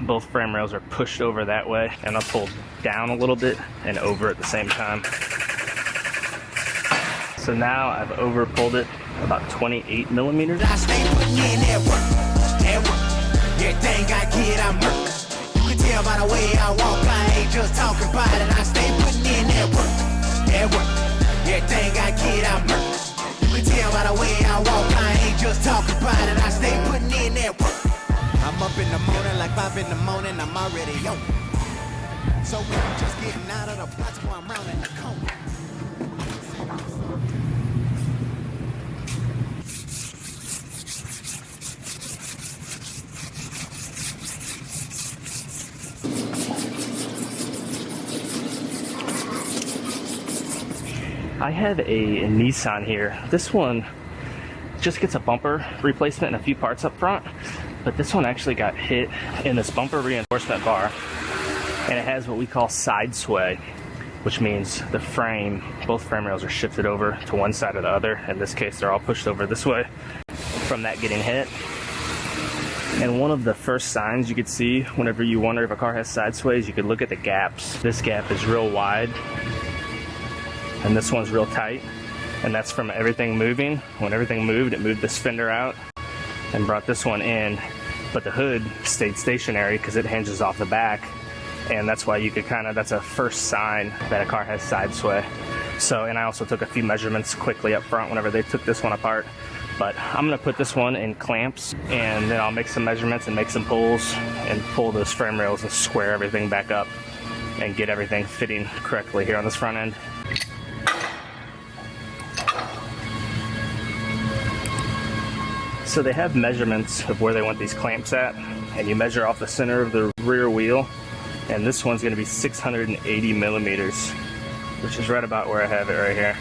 both frame rails are pushed over that way, and I'll pull down a little bit and over at the same time. So now I've over pulled it about 28 millimeters. I stay putting in that work. Everything I get, I'm work. You can tell by the way I walk, I ain't just talking about it. I stay putting in that work. Everything I get, I'm work. You can tell by the way I walk, I ain't just talking about it. I stay putting in that work. I'm up in the morning like 5 in the morning, I'm already on. So when I'm just getting out of the box, boy, I'm rounding the corner. I have a Nissan here. This one just gets a bumper replacement and a few parts up front, but this one actually got hit in this bumper reinforcement bar, and it has what we call side sway, which means the frame, both frame rails are shifted over to one side or the other. In this case, they're all pushed over this way from that getting hit. And one of the first signs you could see whenever you wonder if a car has side sways, you could look at the gaps. This gap is real wide, and this one's real tight, and that's from everything moving. When everything moved, it moved this fender out and brought this one in, but the hood stayed stationary because it hinges off the back, and that's why you could that's a first sign that a car has side sway. So, and I also took a few measurements quickly up front whenever they took this one apart. But I'm gonna put this one in clamps, and then I'll make some measurements and make some pulls and pull those frame rails and square everything back up and get everything fitting correctly here on this front end. So they have measurements of where they want these clamps at, and you measure off the center of the rear wheel, and this one's going to be 680 millimeters, which is right about where I have it right here.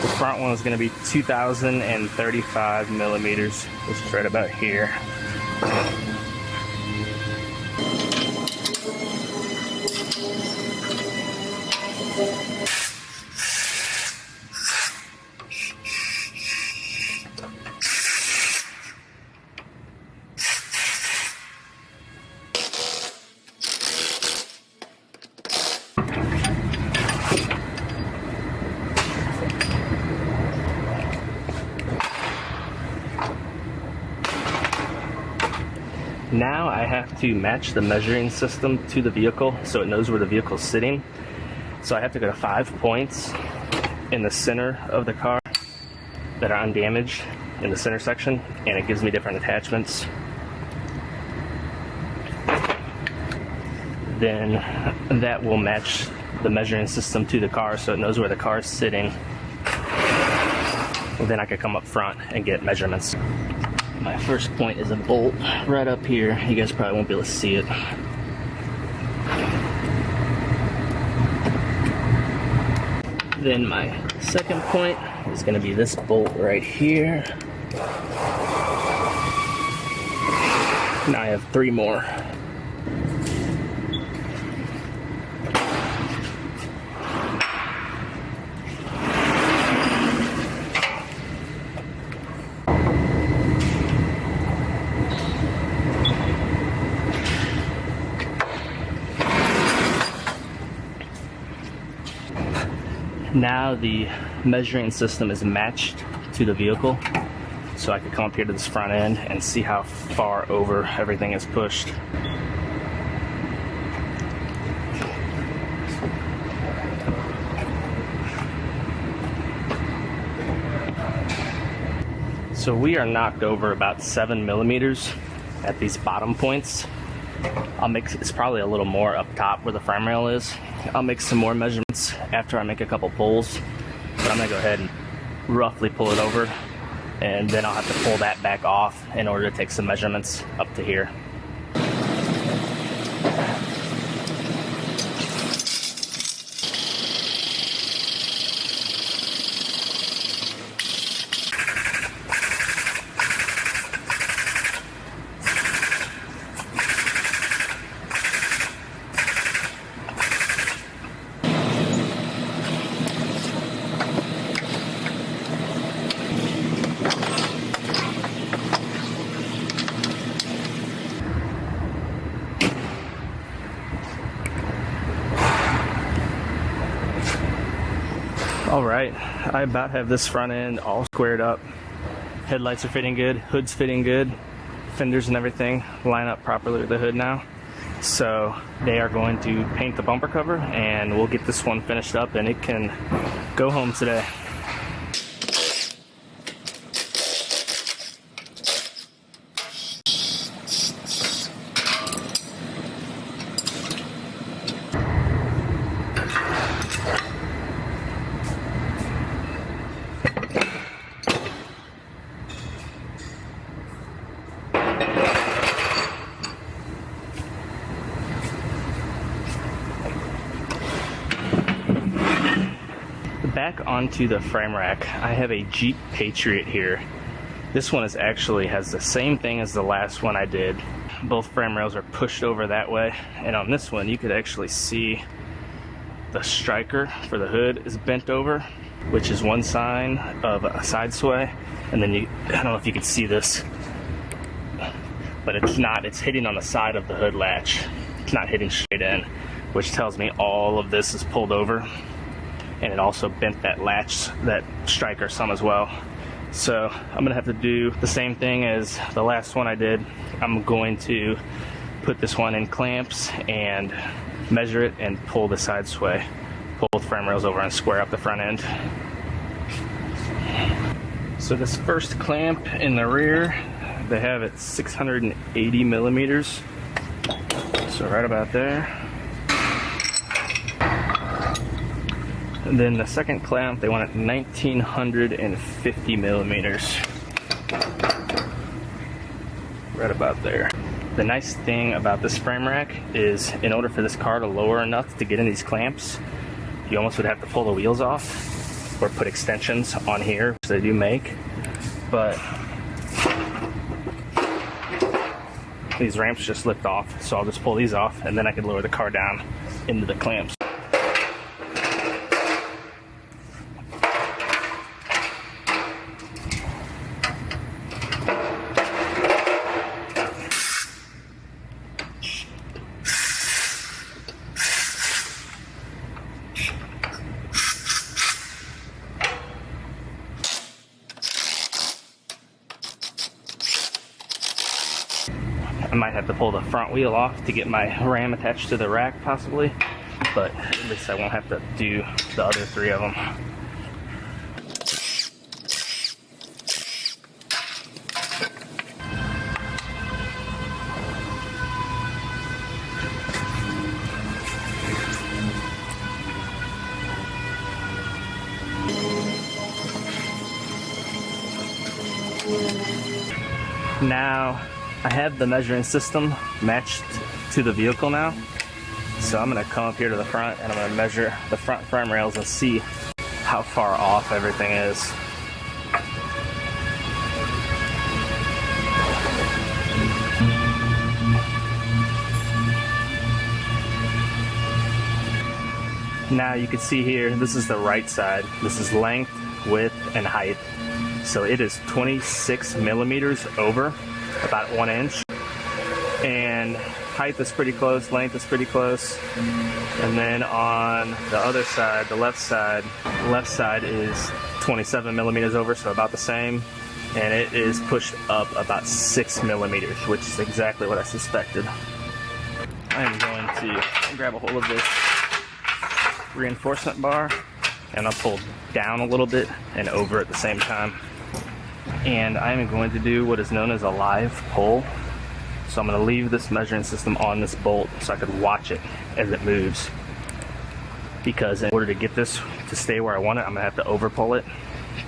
The front one is going to be 2035 millimeters, which is right about here. Now I have to match the measuring system to the vehicle so it knows where the vehicle's sitting. So I have to go to 5 points in the center of the car that are undamaged in the center section, and it gives me different attachments. Then that will match the measuring system to the car so it knows where the car is sitting. Then I can come up front and get measurements. My first point is a bolt right up here. You guys probably won't be able to see it. Then my second point is going to be this bolt right here. Now I have 3 more. Now the measuring system is matched to the vehicle, so I can come up here to this front end and see how far over everything is pushed. So we are knocked over about 7 millimeters at these bottom points. It's probably a little more up top where the frame rail is. I'll make some more measurements after I make a couple pulls, but I'm gonna go ahead and roughly pull it over, and then I'll have to pull that back off in order to take some measurements up to here. All right, I about have this front end all squared up. Headlights are fitting good, hood's fitting good, fenders and everything line up properly with the hood now. So they are going to paint the bumper cover and we'll get this one finished up and it can go home today. Back onto the frame rack, I have a Jeep Patriot here. This one has the same thing as the last one I did. Both frame rails are pushed over that way, and on this one you could actually see the striker for the hood is bent over, which is one sign of a side sway. And then I don't know if you can see this, but it's hitting on the side of the hood latch. It's not hitting straight in, which tells me all of this is pulled over. And it also bent that latch, that striker some as well. So I'm gonna have to do the same thing as the last one I did. I'm going to put this one in clamps and measure it and pull the side sway. Pull both frame rails over and square up the front end. So this first clamp in the rear, they have it 680 millimeters. So right about there. And then the second clamp, they want it 1950 millimeters. Right about there. The nice thing about this frame rack is in order for this car to lower enough to get in these clamps, you almost would have to pull the wheels off or put extensions on here, which they do make. But these ramps just lift off, so I'll just pull these off and then I can lower the car down into the clamps. I might have to pull the front wheel off to get my ram attached to the rack possibly, but at least I won't have to do the other three of them. Now I have the measuring system matched to the vehicle now, so I'm going to come up here to the front and I'm going to measure the front frame rails and see how far off everything is. Now you can see here, this is the right side. This is length, width, and height. So it is 26 millimeters over, about 1 inch. And height is pretty close, length is pretty close. And then on the other side, the left side is 27 millimeters over, so about the same. And it is pushed up about 6 millimeters, which is exactly what I suspected. I'm going to grab a hold of this reinforcement bar and I'll pull down a little bit and over at the same time. And I'm going to do what is known as a live pull. So I'm going to leave this measuring system on this bolt so I could watch it as it moves. Because in order to get this to stay where I want it, I'm going to have to over pull it,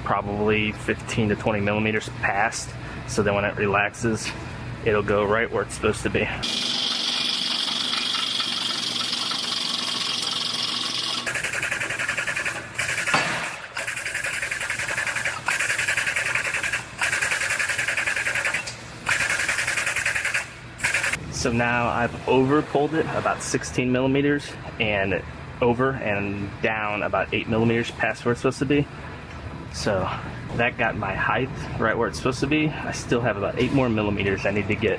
probably 15 to 20 millimeters past. So then when it relaxes, it'll go right where it's supposed to be. So now I've over pulled it about 16 millimeters and over and down about 8 millimeters past where it's supposed to be. So that got my height right where it's supposed to be. I still have about 8 more millimeters I need to get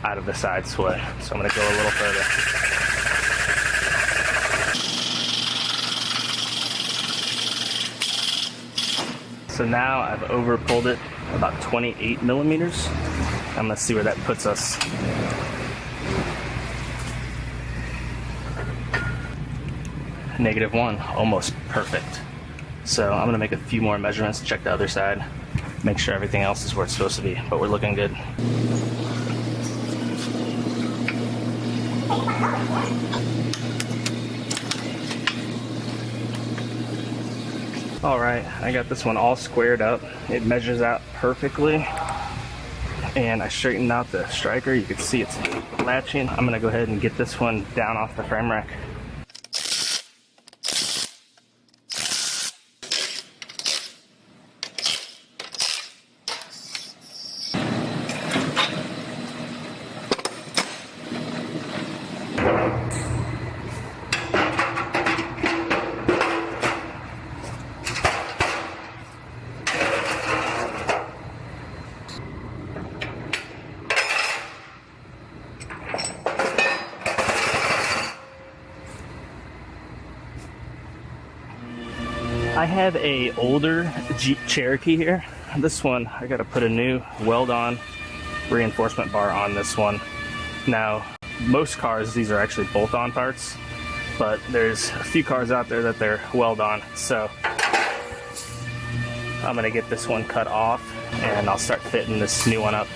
out of the side sway. So I'm going to go a little further. So now I've over pulled it about 28 millimeters. I'm gonna see where that puts us. -1, almost perfect. So I'm gonna make a few more measurements, check the other side, make sure everything else is where it's supposed to be, but we're looking good. All right, I got this one all squared up. It measures out perfectly. And I straightened out the striker. You can see it's latching. I'm gonna go ahead and get this one down off the frame rack. I have a older Jeep Cherokee here. This one, I gotta put a new weld-on reinforcement bar on this one. Now, most cars, these are actually bolt-on parts, but there's a few cars out there that they're weld-on. So I'm gonna get this one cut off and I'll start fitting this new one up.